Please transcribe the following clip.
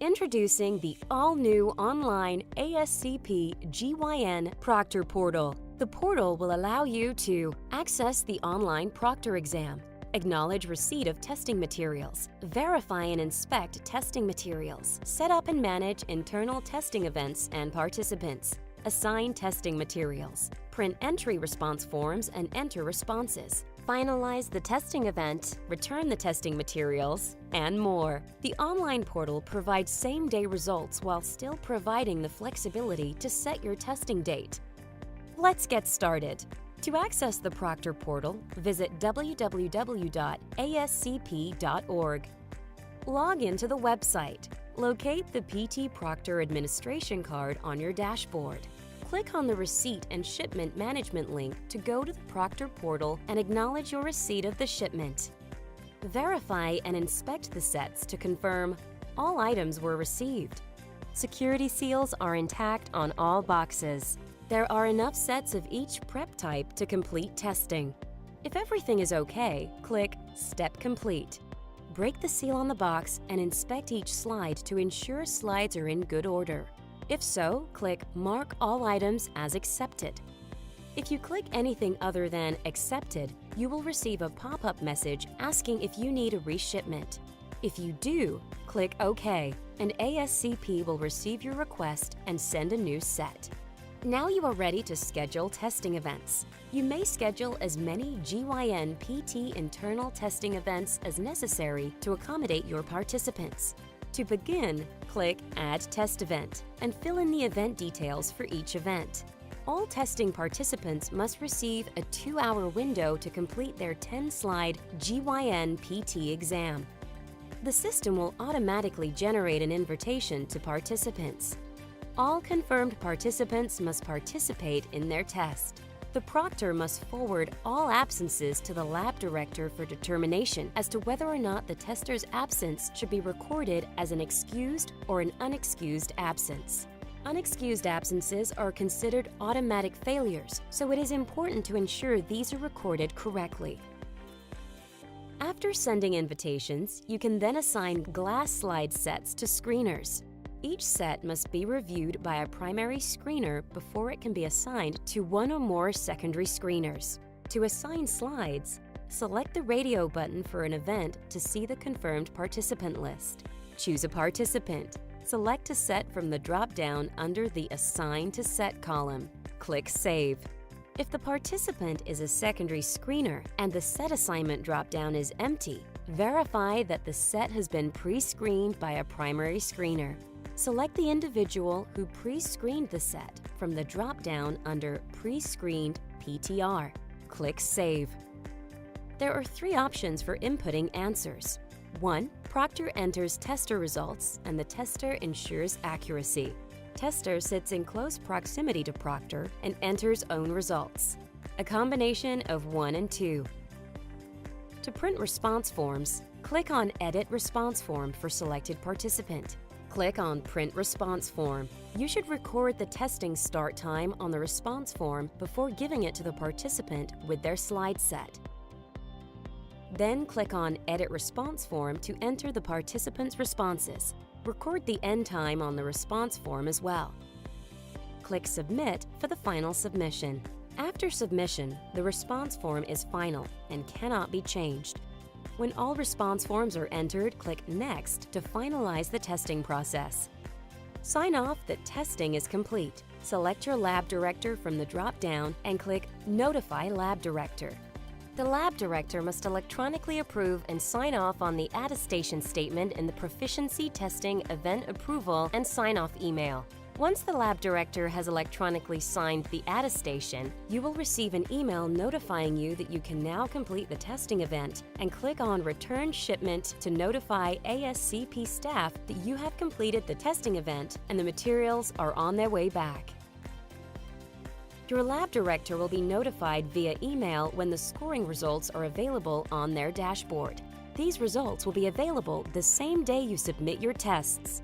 Introducing the all-new online ASCP GYN Proctor portal. The portal will allow you to access the online Proctor exam, acknowledge receipt of testing materials, verify and inspect testing materials, set up and manage internal testing events and participants, assign testing materials, print entry response forms and enter responses, finalize the testing event, return the testing materials, and more. The online portal provides same-day results while still providing the flexibility to set your testing date. Let's get started. To access the Proctor portal, visit www.ascp.org. Log into the website. Locate the PT Proctor administration card on your dashboard. Click on the Receipt and Shipment Management link to go to the Proctor portal and acknowledge your receipt of the shipment. Verify and inspect the sets to confirm all items were received. Security seals are intact on all boxes. There are enough sets of each prep type to complete testing. If everything is okay, click Step Complete. Break the seal on the box and inspect each slide to ensure slides are in good order. If so, click Mark all items as accepted. If you click anything other than accepted, you will receive a pop-up message asking if you need a reshipment. If you do, click OK, and ASCP will receive your request and send a new set. Now you are ready to schedule testing events. You may schedule as many GYN PT internal testing events as necessary to accommodate your participants. To begin, click Add Test Event and fill in the event details for each event. All testing participants must receive a 2-hour window to complete their 10-slide GYN PT exam. The system will automatically generate an invitation to participants. All confirmed participants must participate in their test. The proctor must forward all absences to the lab director for determination as to whether or not the tester's absence should be recorded as an excused or an unexcused absence. Unexcused absences are considered automatic failures, so it is important to ensure these are recorded correctly. After sending invitations, you can then assign glass slide sets to screeners. Each set must be reviewed by a primary screener before it can be assigned to one or more secondary screeners. To assign slides, select the radio button for an event to see the confirmed participant list. Choose a participant. Select a set from the drop-down under the Assign to Set column. Click Save. If the participant is a secondary screener and the set assignment drop-down is empty, verify that the set has been pre-screened by a primary screener. Select the individual who pre-screened the set from the drop-down under Pre-screened PTR. Click Save. There are 3 options for inputting answers. 1. Proctor enters tester results and the tester ensures accuracy. Tester sits in close proximity to proctor and enters own results. A combination of 1 and 2. To print response forms, click on Edit Response Form for selected participant. Click on Print Response Form. You should record the testing start time on the response form before giving it to the participant with their slide set. Then click on Edit Response Form to enter the participant's responses. Record the end time on the response form as well. Click Submit for the final submission. After submission, the response form is final and cannot be changed. When all response forms are entered, click Next to finalize the testing process. Sign off that testing is complete. Select your lab director from the drop-down and click Notify Lab Director. The lab director must electronically approve and sign off on the attestation statement in the Proficiency Testing Event Approval and Sign-Off email. Once the lab director has electronically signed the attestation, you will receive an email notifying you that you can now complete the testing event and click on Return Shipment to notify ASCP staff that you have completed the testing event and the materials are on their way back. Your lab director will be notified via email when the scoring results are available on their dashboard. These results will be available the same day you submit your tests.